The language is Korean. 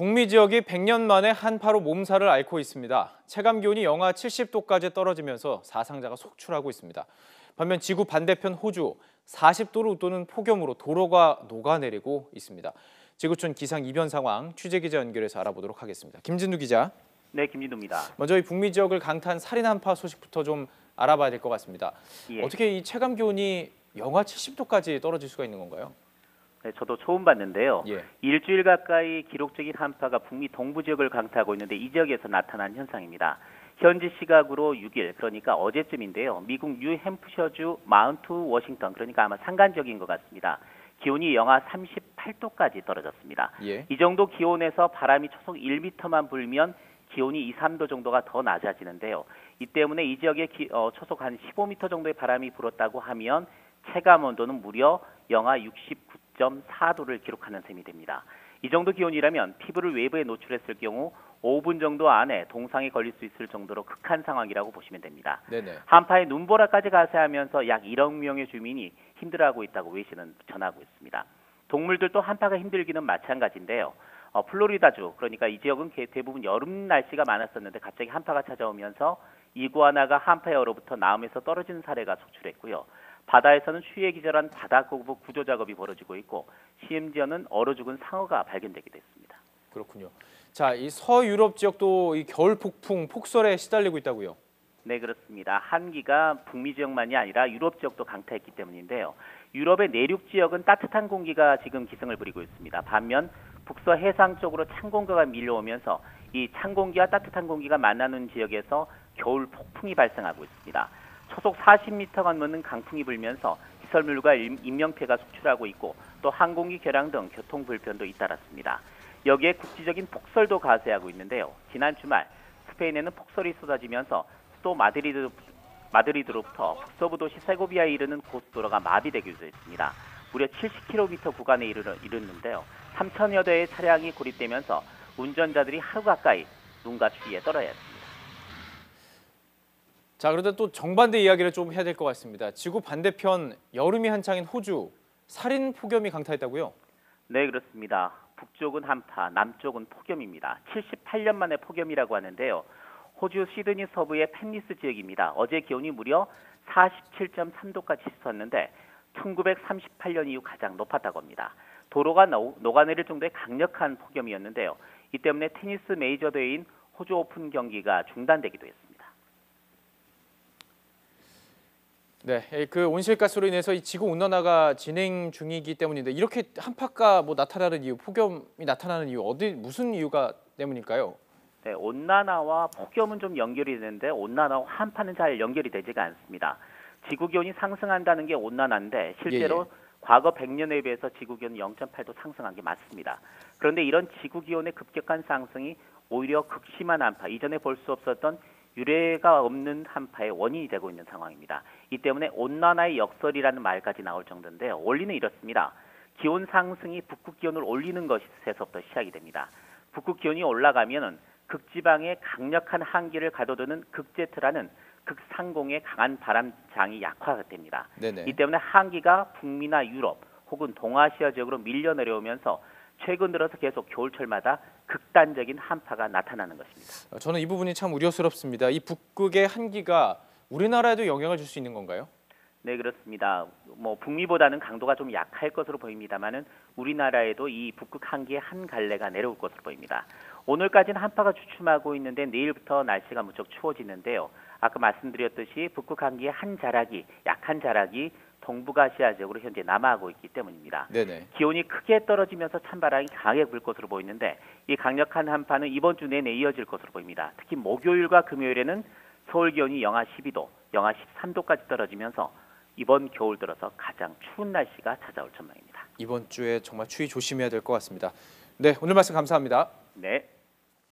북미 지역이 100년 만에 한파로 몸살을 앓고 있습니다. 체감 기온이 영하 70도까지 떨어지면서 사상자가 속출하고 있습니다. 반면 지구 반대편 호주 40도를 웃도는 폭염으로 도로가 녹아내리고 있습니다. 지구촌 기상 이변 상황 취재기자 연결해서 알아보도록 하겠습니다. 김진두 기자. 네, 김진두입니다. 먼저 이 북미 지역을 강타한 살인 한파 소식부터 좀 알아봐야 될 것 같습니다. 예. 어떻게 이 체감 기온이 영하 70도까지 떨어질 수가 있는 건가요? 네, 저도 처음 봤는데요. 예. 일주일 가까이 기록적인 한파가 북미 동부 지역을 강타하고 있는데 이 지역에서 나타난 현상입니다. 현지 시각으로 6일, 그러니까 어제쯤인데요. 미국 뉴햄프셔주 마운트 워싱턴, 그러니까 아마 산간지역인 것 같습니다. 기온이 영하 38도까지 떨어졌습니다. 예. 이 정도 기온에서 바람이 초속 1m만 불면 기온이 2, 3도 정도가 더 낮아지는데요. 이 때문에 이 지역에 초속 한 15m 정도의 바람이 불었다고 하면 체감 온도는 무려 영하 69.4도를 기록하는 셈이 됩니다. 이 정도 기온이라면 피부를 외부에 노출했을 경우 5분 정도 안에 동상에 걸릴 수 있을 정도로 극한 상황이라고 보시면 됩니다. 네네. 한파에 눈보라까지 가세하면서 약 1억 명의 주민이 힘들어하고 있다고 외신은 전하고 있습니다. 동물들도 한파가 힘들기는 마찬가지인데요. 플로리다주, 그러니까 이 지역은 대부분 여름 날씨가 많았었는데 갑자기 한파가 찾아오면서 이구아나가 한파에 얼어붙어 나무에서 떨어지는 사례가 속출했고요. 바다에서는 추위에 기절한 바다거북 구조 작업이 벌어지고 있고 심지어는 얼어 죽은 상어가 발견되기도 했습니다. 그렇군요. 자, 이 서유럽 지역도 이 겨울 폭풍, 폭설에 시달리고 있다고요? 네, 그렇습니다. 한기가 북미 지역만이 아니라 유럽 지역도 강타했기 때문인데요. 유럽의 내륙 지역은 따뜻한 공기가 지금 기승을 부리고 있습니다. 반면 북서 해상 쪽으로 찬 공기가 밀려오면서 이 찬 공기와 따뜻한 공기가 만나는 지역에서 겨울 폭풍이 발생하고 있습니다. 초속 40m가 넘는 강풍이 불면서 시설물과 인명피해가 속출하고 있고 또 항공기 결항 등 교통 불편도 잇따랐습니다. 여기에 국지적인 폭설도 가세하고 있는데요. 지난 주말 스페인에는 폭설이 쏟아지면서 수도 마드리드로부터 북서부 도시 세고비아에 이르는 고속도로가 마비되기도 했습니다. 무려 70km 구간에 이르는데요. 3천여 대의 차량이 고립되면서 운전자들이 하루 가까이 눈과 추위에 떨어야 했습니다. 자, 그런데 또 정반대 이야기를 좀 해야 될 것 같습니다. 지구 반대편 여름이 한창인 호주, 살인 폭염이 강타했다고요? 네, 그렇습니다. 북쪽은 한파, 남쪽은 폭염입니다. 78년 만에 폭염이라고 하는데요. 호주 시드니 서부의 펜리스 지역입니다. 어제 기온이 무려 47.3도까지 치솟았는데 1938년 이후 가장 높았다고 합니다. 도로가 녹아내릴 정도의 강력한 폭염이었는데요. 이 때문에 테니스 메이저 대회인 호주 오픈 경기가 중단되기도 했습니다. 네, 그 온실가스로 인해서 이 지구 온난화가 진행 중이기 때문인데 이렇게 한파가 나타나는 이유, 폭염이 나타나는 이유 무슨 이유가 때문일까요? 네, 온난화와 폭염은 좀 연결이 되는데 온난화와 한파는 잘 연결이 되지가 않습니다. 지구 기온이 상승한다는 게 온난화인데 실제로 과거 100년에 비해서 지구 기온이 0.8도 상승한 게 맞습니다. 그런데 이런 지구 기온의 급격한 상승이 오히려 극심한 한파, 이전에 볼 수 없었던 유례가 없는 한파의 원인이 되고 있는 상황입니다. 이 때문에 온난화의 역설이라는 말까지 나올 정도인데요. 원리는 이렇습니다. 기온 상승이 북극 기온을 올리는 것에서부터 시작이 됩니다. 북극 기온이 올라가면은 극지방에 강력한 한기를 가둬두는 극제트라는 극상공의 강한 바람장이 약화됩니다. 네네. 이 때문에 한기가 북미나 유럽 혹은 동아시아 지역으로 밀려 내려오면서 최근 들어서 계속 겨울철마다 극단적인 한파가 나타나는 것입니다. 저는 이 부분이 참 우려스럽습니다. 이 북극의 한기가 우리나라에도 영향을 줄 수 있는 건가요? 네, 그렇습니다. 북미보다는 강도가 좀 약할 것으로 보입니다만은 우리나라에도 이 북극 한기의 한 갈래가 내려올 것으로 보입니다. 오늘까지는 한파가 주춤하고 있는데 내일부터 날씨가 무척 추워지는데요. 아까 말씀드렸듯이 북극 한기의 한 자락이, 약한 자락이 동북아시아 지역으로 현재 남하하고 있기 때문입니다. 네네. 기온이 크게 떨어지면서 찬바람이 강하게 불 것으로 보이는데 이 강력한 한파는 이번 주 내내 이어질 것으로 보입니다. 특히 목요일과 금요일에는 서울 기온이 영하 12도, 영하 13도까지 떨어지면서 이번 겨울 들어서 가장 추운 날씨가 찾아올 전망입니다. 이번 주에 정말 추위 조심해야 될 것 같습니다. 네, 오늘 말씀 감사합니다. 네.